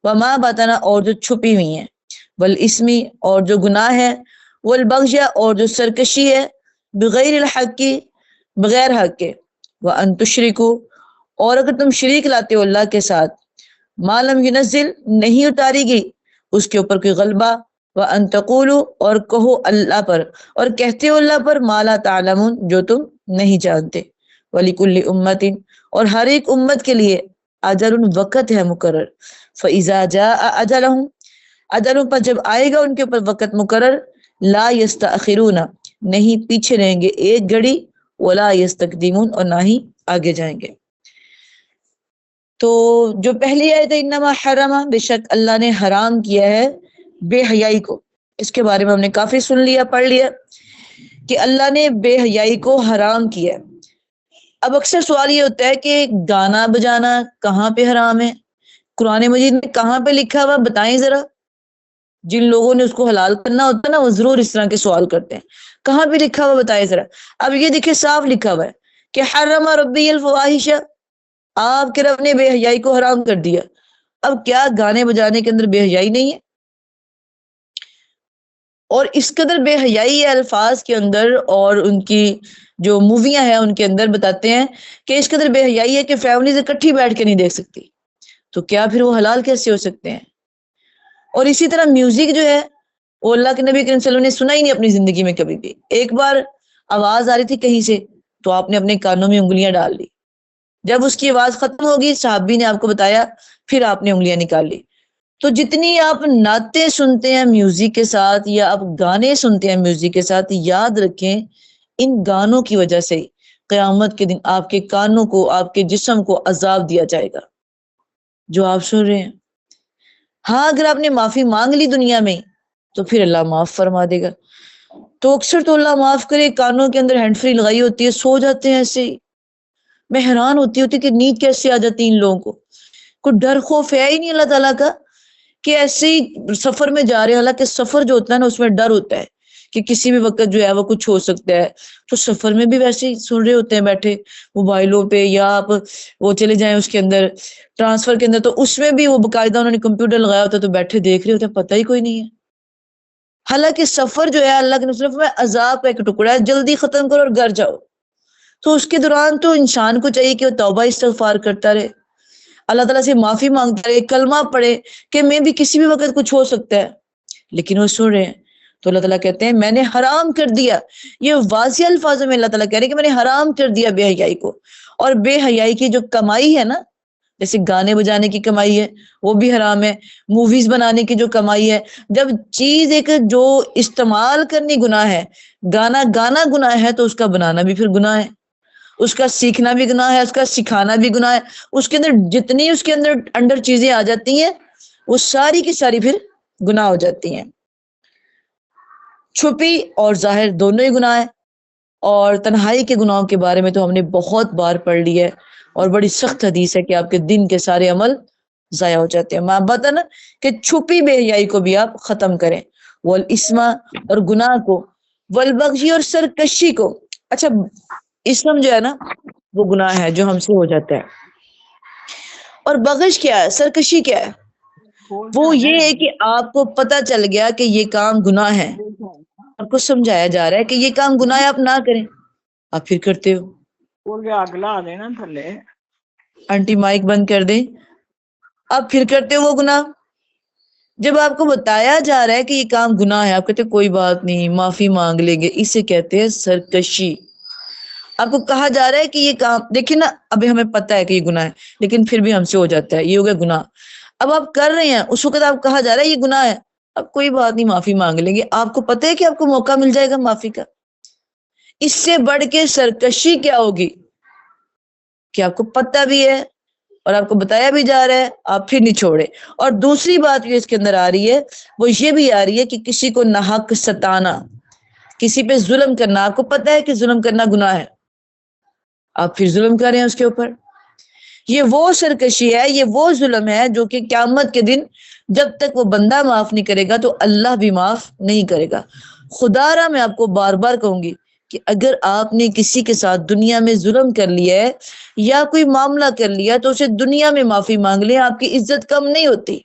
وما بطنا اور جو چھپی ہوئی ہیں، والاسمی اور جو گناہ ہے، والبغی اور جو سرکشی ہے، بغیر الحق کی بغیر حق کے، وان تشرکو اور اگر تم شریک لاتے ہو اللہ کے ساتھ، ما لم ینزل نہیں اتاری گئی اس کے اوپر کوئی غلبہ، وان تقولوا اور کہو اللہ پر اور کہتے ہو اللہ پر، ما لا تعلمون جو تم نہیں جانتے، ولکل امت اور ہر ایک امت کے لیے اجل وقت ہے مقرر، فاذا جاء اجلهم اجلوں پر جب آئے گا ان کے اوپر وقت مقرر، لا یستاخرون نہیں پیچھے رہیں گے ایک گھڑی، ولا یستقدمون اور نہ ہی آگے جائیں گے۔ تو جو پہلی آیت ہے انما حرم، بے شک اللہ نے حرام کیا ہے بے حیائی کو، اس کے بارے میں ہم نے کافی سن لیا پڑھ لیا کہ اللہ نے بے حیائی کو حرام کیا ہے۔ اب اکثر سوال یہ ہوتا ہے کہ گانا بجانا کہاں پہ حرام ہے، قرآن مجید میں کہاں پہ لکھا ہوا بتائیں ذرا۔ جن لوگوں نے اس کو حلال کرنا ہوتا ہے نا وہ ضرور اس طرح کے سوال کرتے ہیں، کہاں پہ لکھا ہوا بتائیں ذرا۔ اب یہ دیکھیں صاف لکھا ہوا ہے کہ حرم ربی الفواحش، آپ کے رب نے بے حیائی کو حرام کر دیا۔ اب کیا گانے بجانے کے اندر بے حیائی نہیں ہے؟ اور اس قدر بے حیائی ہے الفاظ کے اندر، اور ان کی جو موویاں ہیں ان کے اندر بتاتے ہیں کہ اس قدر بے حیائی ہے کہ فیملیز اکٹھی بیٹھ کے نہیں دیکھ سکتی، تو کیا پھر وہ حلال کیسے ہو سکتے ہیں؟ اور اسی طرح میوزک جو ہے وہ اللہ کے نبی کریم صلی اللہ علیہ وسلم نے سنا ہی نہیں اپنی زندگی میں کبھی بھی۔ ایک بار آواز آ رہی تھی کہیں سے تو آپ نے اپنے کانوں میں انگلیاں ڈال لی، جب اس کی آواز ختم ہوگی صحابی نے آپ کو بتایا پھر آپ نے انگلیاں نکال لی۔ تو جتنی آپ نعتیں سنتے ہیں میوزک کے ساتھ یا آپ گانے سنتے ہیں میوزک کے ساتھ، یاد رکھیں ان گانوں کی وجہ سے قیامت کے دن آپ کے کانوں کو آپ کے جسم کو عذاب دیا جائے گا جو آپ سن رہے ہیں۔ ہاں اگر آپ نے معافی مانگ لی دنیا میں تو پھر اللہ معاف فرما دے گا۔ تو اکثر تو اللہ معاف کرے کانوں کے اندر ہینڈ فری لگائی ہوتی ہے، سو جاتے ہیں ایسے ہی۔ میں حیران ہوتی کہ نیند کیسے آ جاتی ان لوگوں کو، کوئی ڈر خوف ہے ہی نہیں اللہ تعالیٰ کا کہ ایسے ہی سفر میں جا رہے ہیں۔ حالانکہ سفر جو ہوتا ہے نا اس میں ڈر ہوتا ہے کہ کسی بھی وقت جو ہے وہ کچھ ہو سکتا ہے، تو سفر میں بھی ویسے ہی سن رہے ہوتے ہیں بیٹھے موبائلوں پہ، یا آپ وہ چلے جائیں اس کے اندر ٹرانسفر کے اندر تو اس میں بھی وہ باقاعدہ انہوں نے کمپیوٹر لگایا ہوتا ہے تو بیٹھے دیکھ رہے ہوتے ہیں، پتہ ہی کوئی نہیں ہے۔ حالانکہ سفر جو ہے اللہ کے نصرت میں عذاب کا ایک ٹکڑا ہے، جلدی ختم کرو اور گھر جاؤ۔ تو اس کے دوران تو انسان کو چاہیے کہ وہ توبہ استغفار کرتا رہے، اللہ تعالیٰ سے معافی مانگتا رہے، کلمہ پڑھے کہ میں بھی کسی بھی وقت کچھ ہو سکتا ہے، لیکن وہ سن رہے ہیں۔ تو اللہ تعالیٰ کہتے ہیں میں نے حرام کر دیا، یہ واضح الفاظوں میں اللہ تعالیٰ کہہ رہے ہیں کہ میں نے حرام کر دیا بے حیائی کو۔ اور بے حیائی کی جو کمائی ہے نا، جیسے گانے بجانے کی کمائی ہے وہ بھی حرام ہے، موویز بنانے کی جو کمائی ہے، جب چیز ایک جو استعمال کرنی گناہ ہے، گانا گانا گناہ ہے تو اس کا بنانا بھی پھر گناہ ہے، اس کا سیکھنا بھی گناہ ہے، اس کا سکھانا بھی گناہ ہے، اس کے اندر جتنی اس کے اندر چیزیں آ جاتی ہیں وہ ساری کی ساری پھر گناہ ہو جاتی ہیں۔ چھپی اور ظاہر دونوں ہی گناہ ہے، اور تنہائی کے گناہوں کے بارے میں تو ہم نے بہت بار پڑھ لی ہے، اور بڑی سخت حدیث ہے کہ آپ کے دن کے سارے عمل ضائع ہو جاتے ہیں۔ ماں بتا نا کہ چھپی بے حیائی کو بھی آپ ختم کریں، والاسم اور گناہ کو، والبغی اور سرکشی کو۔ اچھا اسم جو ہے نا وہ گناہ ہے جو ہم سے ہو جاتا ہے، اور بغش کیا ہے، سرکشی کیا ہے؟ وہ یہ ہے کہ آپ کو پتہ چل گیا کہ یہ کام گناہ ہے، آپ کو سمجھایا جا رہا ہے کہ یہ کام گناہ ہے آپ نہ کریں، آپ پھر کرتے ہو۔ اگلا دینا تھلے آنٹی مائک بند کر دیں، آپ پھر کرتے ہو وہ گناہ۔ جب آپ کو بتایا جا رہا ہے کہ یہ کام گناہ ہے، آپ کہتے کوئی بات نہیں معافی مانگ لیں گے، اسے کہتے ہیں سرکشی۔ آپ کو کہا جا رہا ہے کہ یہ کام دیکھیں نا، ابھی ہمیں پتہ ہے کہ یہ گناہ ہے لیکن پھر بھی ہم سے ہو جاتا ہے، یہ ہو گیا گناہ۔ اب آپ کر رہے ہیں، اس وقت آپ کہا جا رہا ہے یہ گناہ ہے، اب کوئی بات نہیں معافی مانگ لیں گے، آپ کو پتہ ہے کہ آپ کو موقع مل جائے گا معافی کا۔ اس سے بڑھ کے سرکشی کیا ہوگی کہ آپ کو پتہ بھی ہے اور آپ کو بتایا بھی جا رہا ہے، آپ پھر نہیں چھوڑے۔ اور دوسری بات جو اس کے اندر آ رہی ہے وہ یہ بھی آ رہی ہے کہ کسی کو ناحق ستانا، کسی پہ ظلم کرنا، آپ کو پتہ ہے کہ ظلم کرنا گناہ ہے، آپ پھر ظلم کر رہے ہیں اس کے اوپر۔ یہ وہ سرکشی ہے، یہ وہ ظلم ہے جو کہ قیامت کے دن جب تک وہ بندہ معاف نہیں کرے گا تو اللہ بھی معاف نہیں کرے گا۔ خدا را میں آپ کو بار بار کہوں گی کہ اگر آپ نے کسی کے ساتھ دنیا میں ظلم کر لیا ہے یا کوئی معاملہ کر لیا تو اسے دنیا میں معافی مانگ لیں، آپ کی عزت کم نہیں ہوتی۔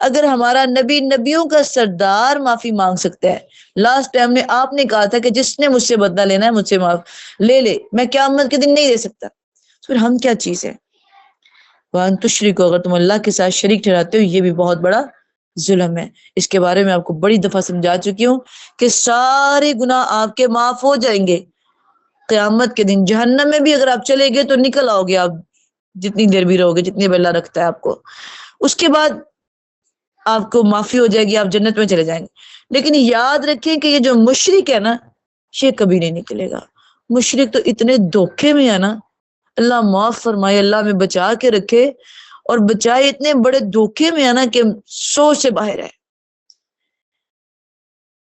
اگر ہمارا نبی، نبیوں کا سردار معافی مانگ سکتا ہے، لاسٹ ٹائم میں آپ نے کہا تھا کہ جس نے مجھ سے بدلہ لینا ہے مجھ سے معاف لے لے، میں قیامت کے دن نہیں دے سکتا، پھر ہم کیا چیز ہے؟ وَأَن تُشْرِكُوا، اگر تم اللہ کے ساتھ شریک ٹھہراتے ہو، یہ بھی بہت بڑا ظلم ہے۔ اس کے بارے میں آپ کو بڑی دفعہ سمجھا چکی ہوں کہ سارے گناہ آپ کے معاف ہو جائیں گے قیامت کے دن۔ جہنم میں بھی اگر آپ چلے گئے تو نکل آؤ گے آپ، جتنی دیر بھی رہو گے، جتنی دیر اللہ رکھتا ہے آپ کو، اس کے بعد آپ کو معافی ہو جائے گی، آپ جنت میں چلے جائیں گے۔ لیکن یاد رکھیں کہ یہ جو مشرک ہے نا، یہ کبھی نہیں نکلے گا۔ مشرک تو اتنے دھوکے میں ہے نا، اللہ معاف فرمائے، اللہ میں بچا کے رکھے، اور بچائے اتنے بڑے دھوکے میں ہے نا کہ سوچ سے باہر ہے۔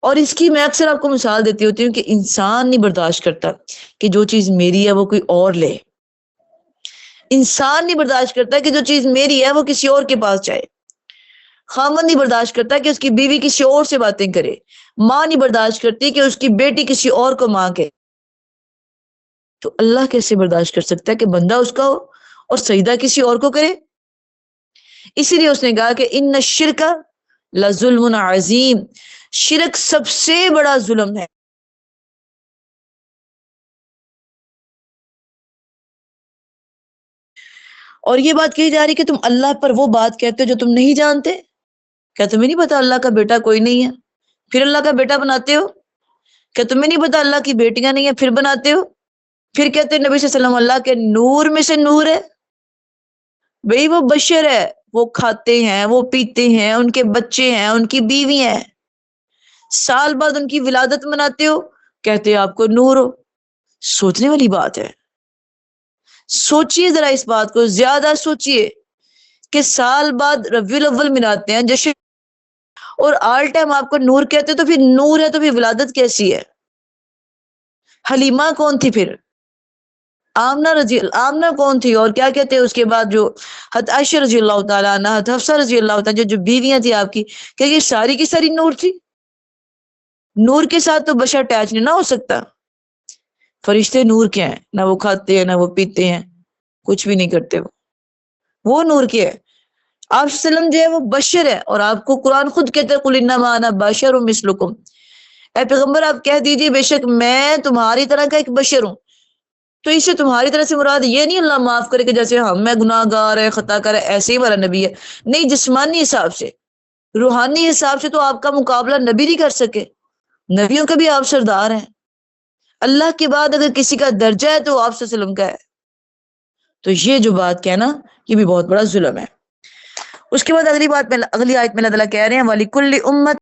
اور اس کی میں اکثر آپ کو مثال دیتی ہوتی ہوں کہ انسان نہیں برداشت کرتا کہ جو چیز میری ہے وہ کوئی اور لے، انسان نہیں برداشت کرتا کہ جو چیز میری ہے وہ کسی اور کے پاس جائے، خامن نہیں برداشت کرتا کہ اس کی بیوی کسی اور سے باتیں کرے، ماں نہیں برداشت کرتی کہ اس کی بیٹی کسی اور کو ماں کہے، تو اللہ کیسے برداشت کر سکتا ہے کہ بندہ اس کا ہو اور سجدہ کسی اور کو کرے؟ اسی لیے اس نے کہا کہ ان الشرک لظلم عظیم، شرک سب سے بڑا ظلم ہے۔ اور یہ بات کہی جا رہی کہ تم اللہ پر وہ بات کہتے ہو جو تم نہیں جانتے، کیا تمہیں نہیں پتا اللہ کا بیٹا کوئی نہیں ہے پھر اللہ کا بیٹا بناتے ہو؟ کیا تمہیں نہیں پتا اللہ کی بیٹیاں نہیں ہیں پھر بناتے ہو؟ پھر کہتے ہیں نبی صلی اللہ علیہ وسلم اللہ کے نور میں سے نور ہے، بھئی وہ بشر ہے، وہ کھاتے ہیں، وہ پیتے ہیں، ان کے بچے ہیں، ان کی بیوی ہیں، سال بعد ان کی ولادت مناتے ہو، کہتے ہیں آپ کو نور ہو۔ سوچنے والی بات ہے، سوچئے ذرا اس بات کو، زیادہ سوچئے کہ سال بعد ربیع الاول مناتے ہیں جشن، اور آل ٹائم آپ کو نور کہتے تو پھر نور ہے تو پھر ولادت کیسی ہے؟ حلیمہ کون تھی پھر؟ آمنہ کون تھی؟ اور کیا کہتے ہیں اس کے بعد جو حضرت عائشہ رضی اللہ تعالیٰ عنہ، حضرت حفصہ رضی اللہ تعالیٰ جو بیویاں تھی آپ کی، کہ یہ ساری کی ساری نور تھی؟ نور کے ساتھ تو بشر اٹیچ نہیں نہ ہو سکتا۔ فرشتے نور کے ہیں، نہ وہ کھاتے ہیں، نہ وہ پیتے ہیں، کچھ بھی نہیں کرتے، وہ نور کے ہے۔ آپ صلی اللہ علیہ وسلم جو ہے وہ بشر ہے، اور آپ کو قرآن خود کہتا ہے قُلْ إِنَّمَا أَنَا بَشَرٌ مِثْلُكُمْ، اے پیغمبر آپ کہہ دیجئے بے شک میں تمہاری طرح کا ایک بشر ہوں۔ تو اسے تمہاری طرح سے مراد یہ نہیں اللہ معاف کرے کہ جیسے ہم میں گناہ گار ہے، خطا کر ہے، ایسے ہی ہمارا نبی ہے، نہیں، جسمانی حساب سے، روحانی حساب سے تو آپ کا مقابلہ نبی نہیں کر سکے، نبیوں کا بھی آپ سردار ہیں۔ اللہ کے بعد اگر کسی کا درجہ ہے تو آپ صلی اللہ علیہ وسلم کا ہے، تو یہ جو بات کہنا یہ بھی بہت بڑا ظلم ہے۔ اس کے بعد اگلی آیت میں اللہ تعالیٰ کہہ رہے ہیں وَلِكُلِّ أُمَّةٍ